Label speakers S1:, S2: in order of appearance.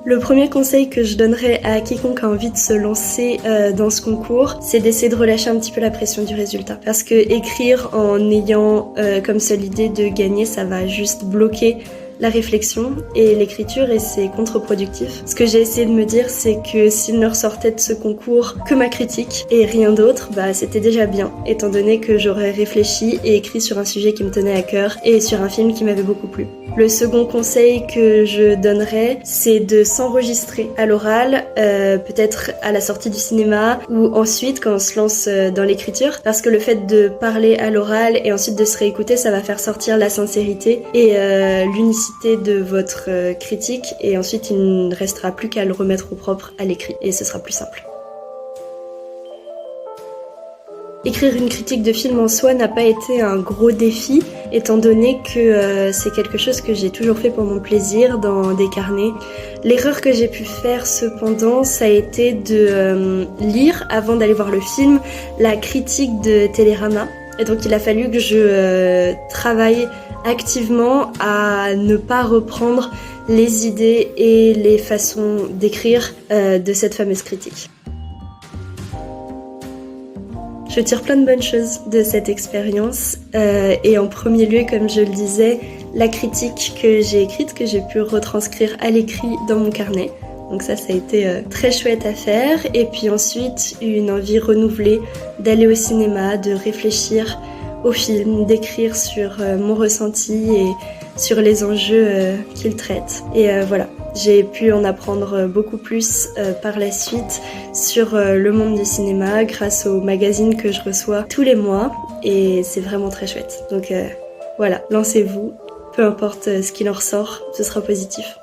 S1: Le premier conseil que je donnerais à quiconque a envie de se lancer dans ce concours, c'est d'essayer de relâcher un petit peu la pression du résultat. Parce que écrire en ayant comme seule idée de gagner, ça va juste bloquer la réflexion et l'écriture et c'est contre-productif. Ce que j'ai essayé de me dire, c'est que s'il ne ressortait de ce concours que ma critique et rien d'autre, c'était déjà bien, étant donné que j'aurais réfléchi et écrit sur un sujet qui me tenait à cœur et sur un film qui m'avait beaucoup plu. Le second conseil que je donnerais, c'est de s'enregistrer à l'oral, peut-être à la sortie du cinéma ou ensuite quand on se lance dans l'écriture, parce que le fait de parler à l'oral et ensuite de se réécouter, ça va faire sortir la sincérité et l'unicité de votre critique et ensuite il ne restera plus qu'à le remettre au propre à l'écrit et ce sera plus simple. Écrire une critique de film en soi n'a pas été un gros défi, étant donné que c'est quelque chose que j'ai toujours fait pour mon plaisir dans des carnets. L'erreur que j'ai pu faire cependant, ça a été de lire, avant d'aller voir le film, la critique de Télérama. Et donc il a fallu que je travaille activement à ne pas reprendre les idées et les façons d'écrire de cette fameuse critique. Je tire plein de bonnes choses de cette expérience et en premier lieu, comme je le disais, la critique que j'ai écrite, que j'ai pu retranscrire à l'écrit dans mon carnet. Donc ça a été très chouette à faire. Et puis ensuite, une envie renouvelée d'aller au cinéma, de réfléchir au film, d'écrire sur mon ressenti et sur les enjeux qu'il traite. Et voilà, j'ai pu en apprendre beaucoup plus par la suite sur le monde du cinéma grâce aux magazines que je reçois tous les mois et c'est vraiment très chouette. Donc voilà, lancez-vous, peu importe ce qu'il en ressort, ce sera positif.